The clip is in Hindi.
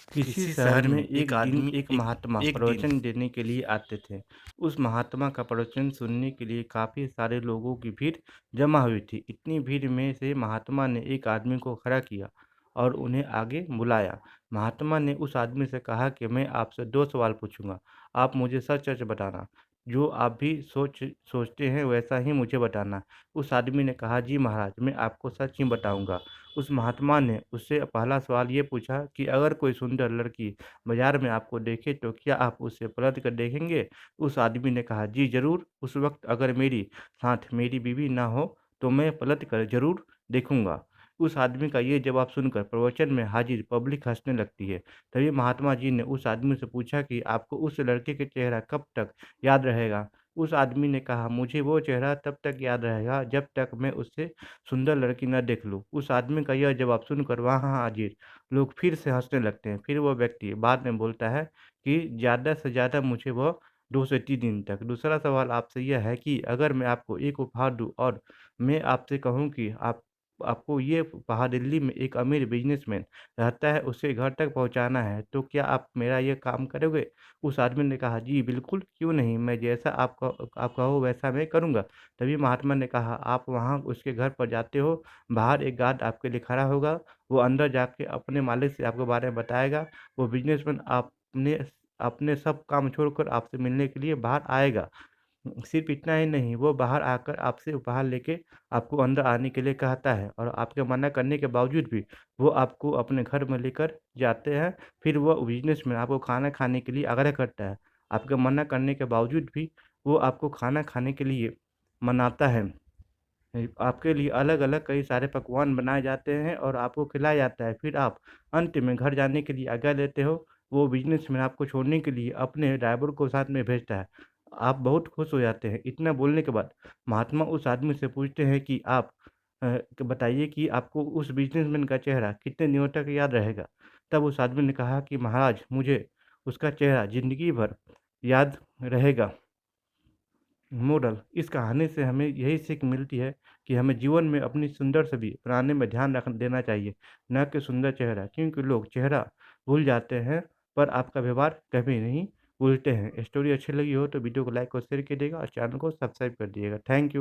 किसी शहर में एक दिन एक महात्मा एक दिन प्रवचन देने के लिए आते थे। उस महात्मा का प्रवचन सुनने के लिए काफ़ी सारे लोगों की भीड़ जमा हुई थी। इतनी भीड़ में से महात्मा ने एक आदमी को खड़ा किया और उन्हें आगे बुलाया। महात्मा ने उस आदमी से कहा कि मैं आपसे 2 सवाल पूछूंगा, आप मुझे सच-सच बताना। जो आप भी सोचते हैं वैसा ही मुझे बताना। उस आदमी ने कहा, जी महाराज, मैं आपको सच ही बताऊंगा। उस महात्मा ने उससे पहला सवाल ये पूछा कि अगर कोई सुंदर लड़की बाजार में आपको देखे तो क्या आप उससे पलट कर देखेंगे? उस आदमी ने कहा, जी ज़रूर। उस वक्त अगर मेरी साथ मेरी बीवी ना हो तो मैं पलट कर ज़रूर देखूंगा। उस आदमी का ये जवाब सुनकर प्रवचन में हाजिर पब्लिक हंसने लगती है। तभी महात्मा जी ने उस आदमी से पूछा कि आपको उस लड़के का चेहरा कब तक याद रहेगा? उस आदमी ने कहा, मुझे वो चेहरा तब तक याद रहेगा जब तक मैं उससे सुंदर लड़की न देख लूँ। उस आदमी का यह जवाब सुनकर वहाँ हाजिर लोग फिर से हंसने लगते हैं। फिर वह व्यक्ति बाद में बोलता है कि ज़्यादा से ज़्यादा मुझे वह 2 से 3 दिन तक। दूसरा सवाल आपसे यह है कि अगर मैं आपको एक उपहार दूँ और मैं आपसे कहूँ कि आपको ये उपहार दिल्ली में एक अमीर बिजनेसमैन रहता है, उसके घर तक पहुँचाना है, तो क्या आप मेरा ये काम करोगे? उस आदमी ने कहा, जी बिल्कुल, क्यों नहीं, मैं जैसा आप कहो वैसा मैं करूँगा। तभी महात्मा ने कहा, आप वहाँ उसके घर पर जाते हो, बाहर एक गार्ड आपके लिए खड़ा होगा, वो अंदर जाके अपने मालिक से आपके बारे में बताएगा। वो बिजनेसमैन अपने अपने सब काम छोड़कर आपसे मिलने के लिए बाहर आएगा। सिर्फ इतना ही नहीं, वो बाहर आकर आपसे उपहार लेके आपको अंदर आने के लिए कहता है और आपके मना करने के बावजूद भी वो आपको अपने घर में लेकर जाते हैं। फिर वो बिजनेसमैन आपको खाना खाने के लिए आग्रह करता है। आपके मना करने के बावजूद भी वो आपको खाना खाने के लिए मनाता है। आपके लिए अलग-अलग कई सारे पकवान बनाए जाते हैं और आपको खिलाया जाता है। फिर आप अंत में घर जाने के लिए आज्ञा लेते हो। वो बिज़नेसमैन आपको छोड़ने के लिए अपने ड्राइवर को साथ में भेजता है। आप बहुत खुश हो जाते हैं। इतना बोलने के बाद महात्मा उस आदमी से पूछते हैं कि आप बताइए कि आपको उस बिज़नेसमैन का चेहरा कितने दिनों तक याद रहेगा? तब उस आदमी ने कहा कि महाराज, मुझे उसका चेहरा ज़िंदगी भर याद रहेगा। मोरल: इस कहानी से हमें यही सीख मिलती है कि हमें जीवन में अपनी सुंदर छवि बनाने में ध्यान रख देना चाहिए, न कि सुंदर चेहरा, क्योंकि लोग चेहरा भूल जाते हैं पर आपका व्यवहार कभी नहीं भूलते हैं। स्टोरी अच्छी लगी हो तो वीडियो को लाइक और शेयर कीजिएगा और चैनल को सब्सक्राइब कर दिएगा। Thank you.